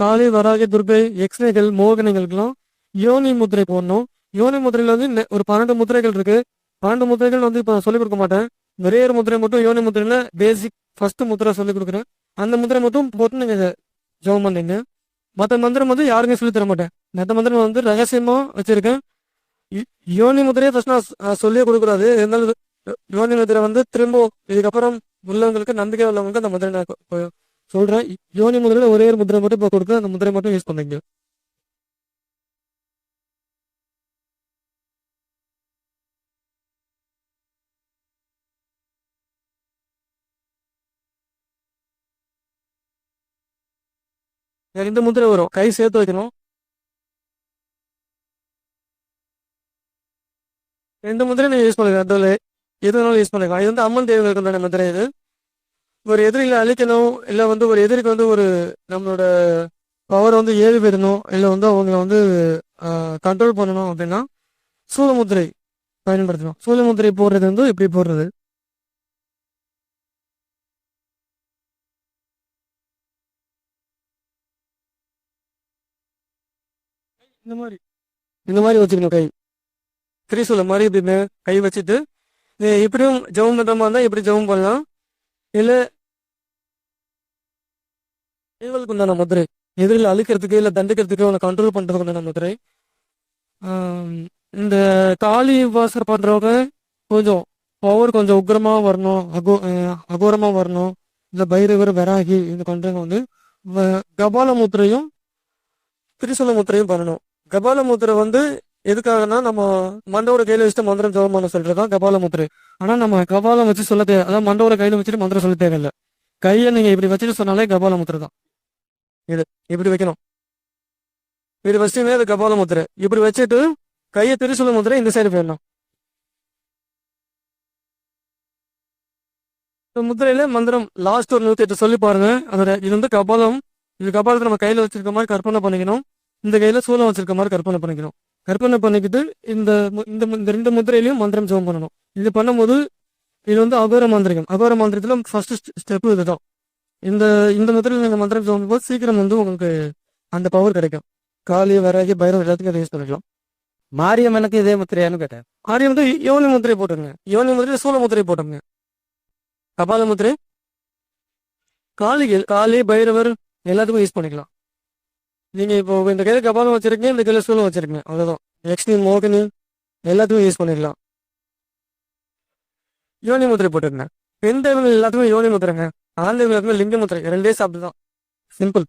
காளி, வராகி, துர்கை, யக்ஷினிகள், மோகினிகளுக்கெல்லாம் யோனி முத்திரை போடணும். யோனி முத்திரையில் வந்து ஒரு 12 முத்திரைகள் இருக்கு. 12 முத்திரைகள் வந்து இப்போ நான் சொல்லிக் கொடுக்க மாட்டேன். ஒரே ஒரு முத்திரை மட்டும் யோனி முத்திரையில் பேசிக் ஃபர்ஸ்ட் முத்திரை சொல்லிக் கொடுக்குறேன். அந்த முத்திரை மட்டும் போட்டு நீங்கள் ஜெபம் பண்ணீங்க. மற்ற மந்திரம் வந்து யாருக்கும் சொல்லி தர மாட்டேன். மற்ற மந்திரம் வந்து ரகசியமா வச்சிருக்கேன். யோனி முத்திரையை ஃபர்ஸ்ட் நான் சொல்லியே கொடுக்கூடாது. இருந்தாலும் யோனி முத்திரை வந்து திரும்ப இதுக்கப்புறம் உள்ளவங்களுக்கு நம்பிக்கை உள்ளவங்களுக்கு அந்த முத்திரை நான் சொல்றேன். யோனி முதிரையில ஒரே ஒரு முத்திரை மட்டும் இப்போ கொடுத்து அந்த முத்திரை மட்டும் யூஸ் பண்ணீங்க. இந்த முத்திரை வரும், கை சேர்த்து வைக்கணும். 2 முத்திரை நீங்க யூஸ் பண்ணுங்க. அதில் எது வேணாலும் யூஸ் பண்ணுங்க. இது வந்து அம்மன் தேவைகளுக்கு உண்டான முத்திரை. இது ஒரு எதிரிகளை அழிக்கணும், இல்லை வந்து ஒரு எதிரிக்கு வந்து ஒரு நம்மளோட பவர் வந்து ஏறி போயிடணும், இல்லை வந்து அவங்களை வந்து கண்ட்ரோல் பண்ணணும் அப்படின்னா சூலமுத்திரை பயன்படுத்தணும். சூலமுத்திரை போடுறது வந்து இப்படி போடுறது. இந்த மாதிரி இந்த மாதிரி வச்சுக்கணும். கை திரிசூலம் மாதிரி இப்படின்னு கை வச்சுட்டு இப்படியும் ஜெபம் பண்றமா இருந்தா இப்படி ஜெபம் பண்ணலாம். இல்லை இவங்களுக்கு உண்டான முதிரை எதிரில் அழிக்கிறதுக்கு இல்லை தண்டிக்கிறதுக்கு அவனை கண்ட்ரோல் பண்றதுக்கு உண்டான முதிரை. இந்த காளி உபாசனை பண்றவங்க கொஞ்சம் பவர் கொஞ்சம் உக்ரமா வரணும், அகோரமா வரணும். இந்த பைரவர், வராகி இந்த பண்றவங்க வந்து கபால முத்திரையும் திரிசூல முத்திரையும் பண்ணணும். கபால முத்திரை வந்து எதுக்காகனா நம்ம மண்டோட கையில வச்சுட்டு மந்திரம் ஜெபம் பண்ண சொல்றதுதான் கபால முத்திரை. ஆனா நம்ம கபாலம் வச்சு சொல்ல தேவை, அதாவது மண்டோட கையில வச்சுட்டு மந்திரம் சொல்ல தேவையில்லை. கையை நீங்க இப்படி வச்சுட்டு சொன்னாலே கபால முத்திரை தான். இது இப்படி வைக்கணும். இப்படி வச்சுட்டுமே அது கபால முத்திரை. இப்படி வச்சுட்டு கையை திரிசூல முத்திரை இந்த சைடு போயிடணும். இந்த முத்திரையில மந்திரம் லாஸ்ட் ஒரு 108 சொல்லி பாருங்க. அதோட இது வந்து கபாலம். இது கபாலத்தை நம்ம கையில வச்சிருக்க மாதிரி கற்பனை பண்ணிக்கணும். இந்த கையில சூலம் வச்சிருக்க மாதிரி கற்பனை பண்ணிக்கணும். கற்பனை பண்ணிக்கிட்டு இந்த இந்த 2 முத்திரையிலையும் மந்திரம் ஜெபம் பண்ணணும். இது பண்ணும்போது இது வந்து அகோர மாந்திரிகம். அகோர மாந்திரத்துல ஃபர்ஸ்ட் ஸ்டெப் இதுதான். இந்த இந்த முத்திரையில் நீங்க மந்திரம் ஜெபம் போது சீக்கிரம் வந்து உங்களுக்கு அந்த பவர் கிடைக்கும். காளி, வராகி, பைரவ் எல்லாத்துக்கும் அதை யூஸ் பண்ணிக்கலாம். மாரியம்மனுக்கு இதே முத்திரையானு கேட்டேன். ஆரியம் வந்து யோனி முத்திரை போட்டுருங்க. யோனி முத்திரை சூல முத்திரை போட்டுருங்க. கபால முத்திரை காளி, பைரவர் எல்லாத்துக்கும் யூஸ் பண்ணிக்கலாம். நீங்க இப்போ இந்த கையில கபாலம் வச்சிருக்கீங்க, இந்த கையில சூலம் வச்சிருக்கீங்க, அவ்வளவுதான். யக்ஷினி, மோகினி எல்லாத்துக்கும் யூஸ் பண்ணிக்கலாம். யோனி முத்திரை போட்டுருங்க. பெண் தெய்வங்கள் எல்லாத்துக்கும் யோனி முத்திரைங்க. ஆண் தெய்வம் எல்லாத்துக்கும் லிங்க முத்திரை. 2 சாப்பிட்டு தான். சிம்பிள்.